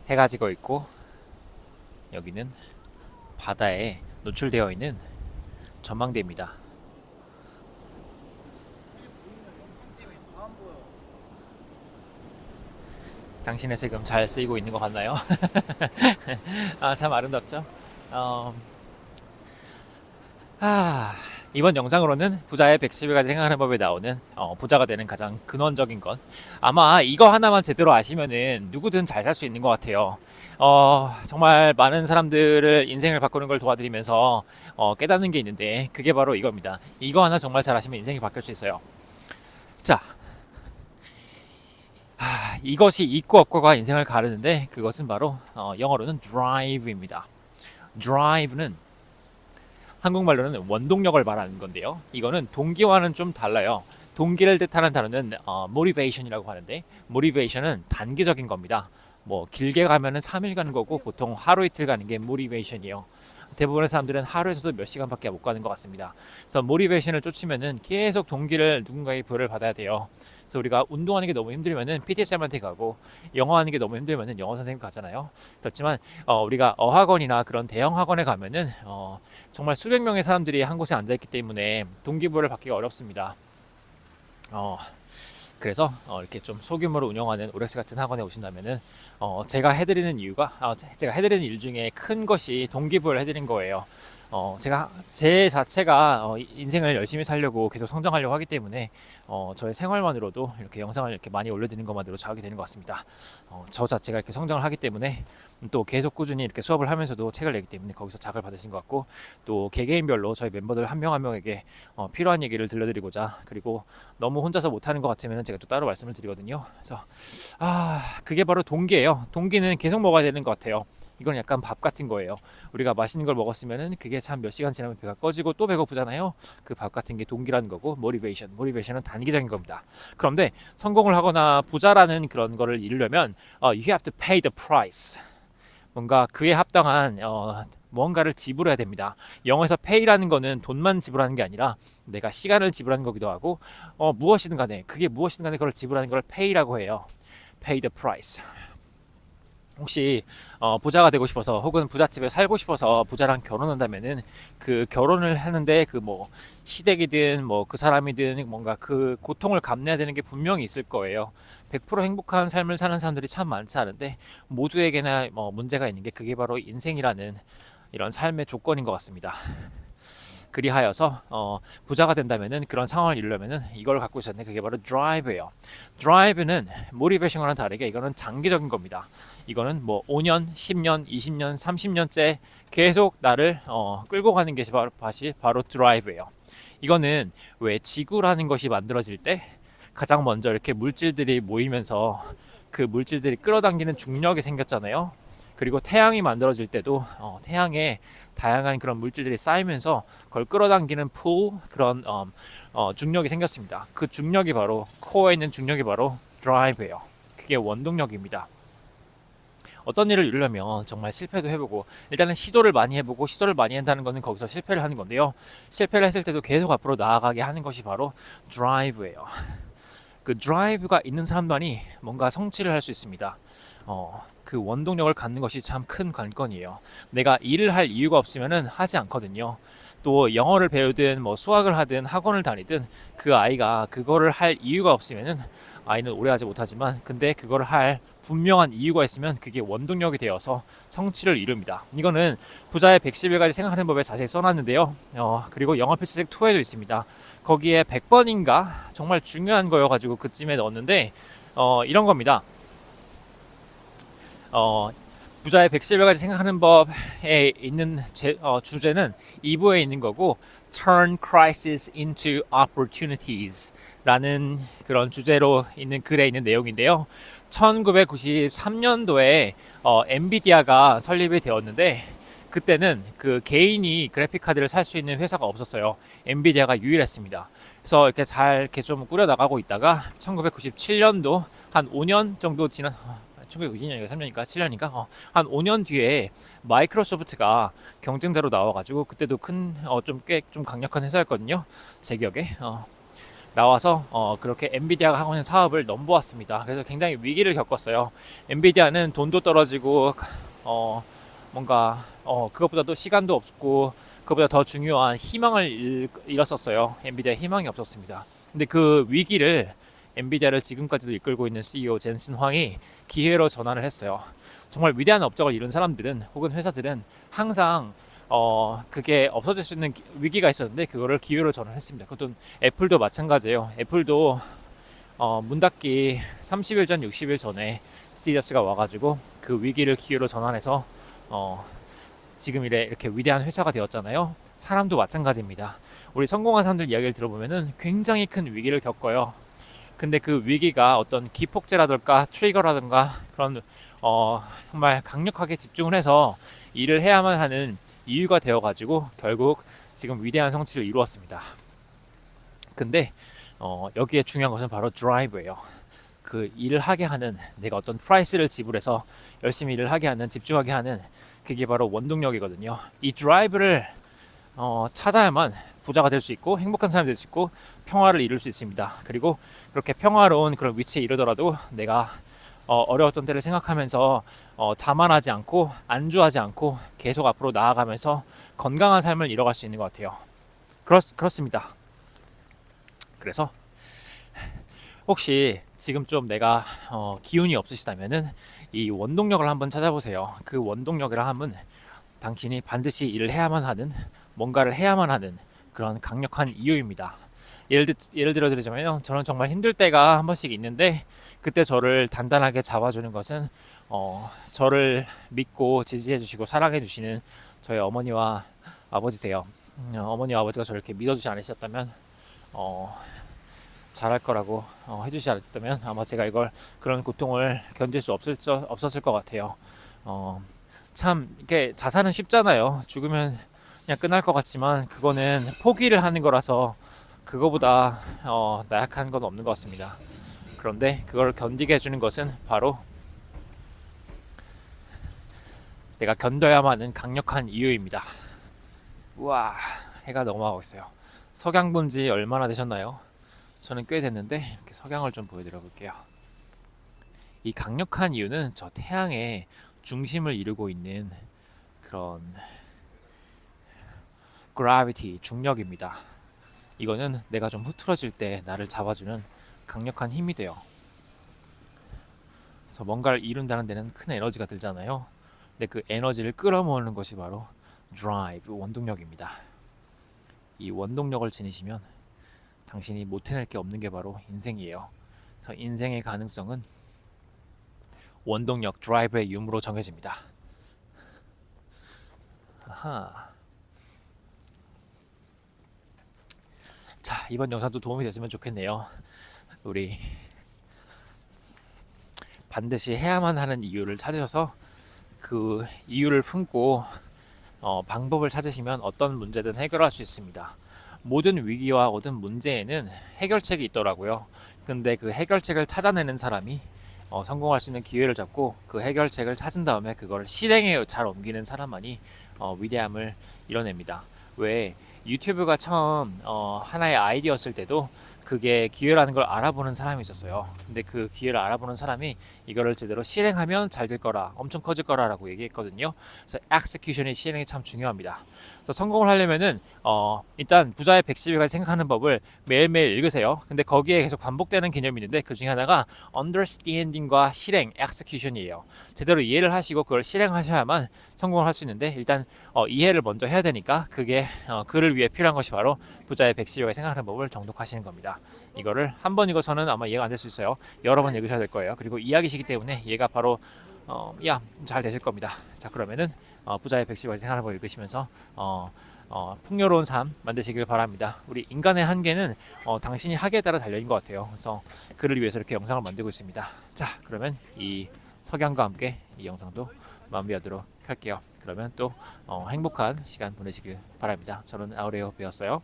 해가 지고 있고 여기는 바다에 노출되어 있는 전망대입니다. 당신의 세금 잘 쓰이고 있는 것 같나요? 아, 참 아름답죠? 어, 아, 이번 영상으로는 부자의 110일 생각하는 법에 나오는 부자가 되는 가장 근원적인 것. 아마 이거 하나만 제대로 아시면은 누구든 잘 살 수 있는 것 같아요. 정말 많은 사람들을 인생을 바꾸는 걸 도와드리면서 깨닫는 게 있는데 그게 바로 이겁니다. 이거 하나 정말 잘 아시면 인생이 바뀔 수 있어요. 자, 이것이 있고 없고가 인생을 가르는데 그것은 바로 영어로는 drive입니다. drive는 한국말로는 원동력을 말하는 건데요. 이거는 동기와는 좀 달라요. 동기를 뜻하는 단어는 motivation이라고 하는데 motivation은 단기적인 겁니다. 뭐 길게 가면은 3일 가는 거고 보통 하루 이틀 가는 게 motivation이에요. 대부분의 사람들은 하루에서도 몇 시간밖에 못 가는 것 같습니다. 그래서 모티베이션을 쫓으면은 계속 동기를 누군가의 부여를 받아야 돼요. 그래서 우리가 운동하는 게 너무 힘들면은 PT 쌤한테 가고 영어 하는 게 너무 힘들면은 영어 선생님 가잖아요. 그렇지만 우리가 어학원이나 그런 대형 학원에 가면은 정말 수백 명의 사람들이 한 곳에 앉아 있기 때문에 동기부여를 받기가 어렵습니다. 어, 그래서 이렇게 좀 소규모로 운영하는 오렉스 같은 학원에 오신다면은 제가 해드리는 이유가 제가 해드리는 일 중에 큰 것이 동기부여를 해드린 거예요. 제가 제 자체가 인생을 열심히 살려고 계속 성장하려고 하기 때문에 저의 생활만으로도 이렇게 영상을 이렇게 많이 올려드리는 것만으로 자극이 되는 것 같습니다. 저 자체가 이렇게 성장을 하기 때문에 또 계속 꾸준히 이렇게 수업을 하면서도 책을 내기 때문에 거기서 자극을 받으신 것 같고 또 개개인별로 저희 멤버들 한 명 한 명에게 필요한 얘기를 들려드리고자 그리고 너무 혼자서 못하는 것 같으면 제가 또 따로 말씀을 드리거든요. 그래서 그게 바로 동기예요. 동기는 계속 먹어야 되는 것 같아요. 이건 약간 밥 같은 거예요. 우리가 맛있는 걸 먹었으면은 그게 참 몇 시간 지나면 배가 꺼지고 또 배고프잖아요. 그 밥 같은 게 동기라는 거고 모티베이션은 단기적인 겁니다. 그런데 성공을 하거나 부자라는 그런 거를 이루려면 you have to pay the price. 뭔가 그에 합당한 무언가를 지불해야 됩니다. 영어에서 pay라는 거는 돈만 지불하는 게 아니라 내가 시간을 지불하는 거기도 하고 무엇이든 간에 그게 무엇이든 간에 그걸 지불하는 걸 pay라고 해요. pay the price. 혹시 부자가 되고 싶어서 혹은 부잣집에 살고 싶어서 부자랑 결혼한다면은 그 결혼을 하는데 그 뭐 시댁이든 뭐 그 사람이든 뭔가 그 고통을 감내해야 되는 게 분명히 있을 거예요. 100% 행복한 삶을 사는 사람들이 참 많지 않은데 모두에게나 뭐 문제가 있는 게 그게 바로 인생이라는 이런 삶의 조건인 것 같습니다. 그리하여서 부자가 된다면은 그런 상황을 이루려면은 이걸 갖고 있었는데 그게 바로 드라이브예요. 드라이브는 모티베이션과는 다르게 이거는 장기적인 겁니다. 이거는 뭐 5년, 10년, 20년, 30년째 계속 나를 끌고 가는 게 바로 드라이브예요. 이거는 왜 지구라는 것이 만들어질 때 가장 먼저 이렇게 물질들이 모이면서 그 물질들이 끌어당기는 중력이 생겼잖아요. 그리고 태양이 만들어질 때도 태양에 다양한 그런 물질들이 쌓이면서 그걸 끌어당기는 그런 중력이 생겼습니다. 그 중력이 바로 코어에 있는 중력이 바로 드라이브예요. 그게 원동력입니다. 어떤 일을 이루려면 정말 실패도 해보고 일단은 시도를 많이 해보고 시도를 많이 한다는 것은 거기서 실패를 하는 건데요. 실패를 했을 때도 계속 앞으로 나아가게 하는 것이 바로 드라이브예요. 그 드라이브가 있는 사람만이 뭔가 성취를 할 수 있습니다. 그 원동력을 갖는 것이 참 큰 관건이에요. 내가 일을 할 이유가 없으면은 하지 않거든요. 또 영어를 배우든 뭐 수학을 하든 학원을 다니든 그 아이가 그거를 할 이유가 없으면은 아이는 오래 하지 못하지만 근데 그거를 할 분명한 이유가 있으면 그게 원동력이 되어서 성취를 이룹니다. 이거는 부자의 110일까지 생각하는 법에 자세히 써놨는데요. 그리고 영어 필기책 2에도 있습니다. 거기에 100번인가 정말 중요한 거여가지고 그쯤에 넣었는데 이런 겁니다. 어, 부자의 110일까지 생각하는 법에 있는 주제는 2부에 있는 거고 Turn Crisis into Opportunities 라는 그런 주제로 있는 글에 있는 내용인데요. 1993년도에 엔비디아가 설립이 되었는데 그때는 그 개인이 그래픽 카드를 살 수 있는 회사가 없었어요. 엔비디아가 유일했습니다. 그래서 이렇게 잘 이렇게 좀 꾸려 나가고 있다가 1997년도 한 5년 정도 지난 1990년인가 3년인가 7년인가 한 5년 뒤에 마이크로소프트가 경쟁자로 나와가지고 그때도 큰 좀 꽤 좀 강력한 회사였거든요. 제 기억에 나와서 그렇게 엔비디아가 하고 있는 사업을 넘보았습니다. 그래서 굉장히 위기를 겪었어요. 엔비디아는 돈도 떨어지고 뭔가 그것보다도 시간도 없고 그것보다 더 중요한 희망을 잃었었어요. 엔비디아 희망이 없었습니다. 근데 그 위기를 엔비디아를 지금까지도 이끌고 있는 CEO 젠슨 황이 기회로 전환을 했어요. 정말 위대한 업적을 이룬 사람들은 혹은 회사들은 항상 그게 없어질 수 있는 위기가 있었는데 그거를 기회로 전환했습니다. 그것도 애플도 마찬가지예요. 애플도 문 닫기 30일 전, 60일 전에 스티브 잡스가 와가지고 그 위기를 기회로 전환해서 지금 이렇게 위대한 회사가 되었잖아요. 사람도 마찬가지입니다. 우리 성공한 사람들 이야기를 들어보면은 굉장히 큰 위기를 겪어요. 근데 그 위기가 어떤 기폭제라든가 트리거라든가 그런 정말 강력하게 집중을 해서 일을 해야만 하는 이유가 되어가지고 결국 지금 위대한 성취를 이루었습니다. 근데 여기에 중요한 것은 바로 드라이브예요. 그 일을 하게 하는, 내가 어떤 프라이스를 지불해서 열심히 일을 하게 하는, 집중하게 하는, 그게 바로 원동력이거든요. 이 드라이브를 찾아야만 부자가 될 수 있고 행복한 사람이 될 수 있고 평화를 이룰 수 있습니다. 그리고 그렇게 평화로운 그런 위치에 이르더라도 내가 어려웠던 때를 생각하면서 자만하지 않고 안주하지 않고 계속 앞으로 나아가면서 건강한 삶을 이뤄갈 수 있는 것 같아요. 그렇습니다. 그래서 혹시 지금 좀 내가 기운이 없으시다면은 이 원동력을 한번 찾아보세요. 그 원동력이라 함은 당신이 반드시 일을 해야만 하는, 뭔가를 해야만 하는 그런 강력한 이유입니다. 예를 들어 드리자면요, 저는 정말 힘들 때가 한 번씩 있는데 그때 저를 단단하게 잡아주는 것은 저를 믿고 지지해 주시고 사랑해 주시는 저희 어머니와 아버지세요. 어머니와 아버지가 저를 이렇게 믿어주지 않으셨다면 잘할 거라고 해주지 않았다면 아마 제가 그런 고통을 견딜 수 없었을 것 같아요. 참 이게 자살은 쉽잖아요. 죽으면 그냥 끝날 것 같지만 그거는 포기를 하는 거라서 그거보다 나약한 건 없는 것 같습니다. 그런데 그걸 견디게 해주는 것은 바로 내가 견뎌야만 하는 강력한 이유입니다. 우와, 해가 넘어가고 있어요. 석양 본 지 얼마나 되셨나요? 저는 꽤 됐는데 이렇게 석양을 좀 보여드려 볼게요. 이 강력한 이유는 저 태양의 중심을 이루고 있는 그런 gravity, 중력입니다. 이거는 내가 좀 흐트러질 때 나를 잡아주는 강력한 힘이 돼요. 그래서 뭔가를 이룬다는 데는 큰 에너지가 들잖아요. 근데 그 에너지를 끌어모으는 것이 바로 drive, 원동력입니다. 이 원동력을 지니시면 당신이 못 해낼 게 없는 게 바로 인생이에요. 그래서 인생의 가능성은 원동력, 드라이브의 유무로 정해집니다. 아하. 자, 이번 영상도 도움이 됐으면 좋겠네요. 우리 반드시 해야만 하는 이유를 찾으셔서 그 이유를 품고 방법을 찾으시면 어떤 문제든 해결할 수 있습니다. 모든 위기와 모든 문제에는 해결책이 있더라고요. 근데 그 해결책을 찾아내는 사람이 성공할 수 있는 기회를 잡고 그 해결책을 찾은 다음에 그걸 실행에 잘 옮기는 사람만이 위대함을 이뤄냅니다. 왜 유튜브가 처음 하나의 아이디어였을 때도 그게 기회라는 걸 알아보는 사람이 있었어요. 근데 그 기회를 알아보는 사람이 이거를 제대로 실행하면 잘 될 거라, 엄청 커질 거라라고 얘기했거든요. 그래서 execution이 실행이 참 중요합니다. 그래서 성공을 하려면은 일단 부자의 110일까지 생각하는 법을 매일매일 읽으세요. 근데 거기에 계속 반복되는 개념이 있는데 그 중에 하나가 understanding과 실행, execution이에요. 제대로 이해를 하시고 그걸 실행하셔야만 성공을 할 수 있는데 일단 이해를 먼저 해야 되니까 그게 그를 위해 필요한 것이 바로 부자의 110일까지 생각하는 법을 정독하시는 겁니다. 이거를 한 번 읽어서는 아마 이해가 안 될 수 있어요. 여러 번 읽으셔야 될 거예요. 그리고 이야기시기 때문에 얘가 바로 잘 되실 겁니다. 자, 그러면은 부자의 110일까지 생각하는 법을 읽으시면서 풍요로운 삶 만드시길 바랍니다. 우리 인간의 한계는 당신이 하기에 따라 달려있는 것 같아요. 그래서 그를 위해서 이렇게 영상을 만들고 있습니다. 자, 그러면 이 석양과 함께 이 영상도 마무리하도록 할게요. 그러면 또 행복한 시간 보내시길 바랍니다. 저는 아우레오 배웠어요.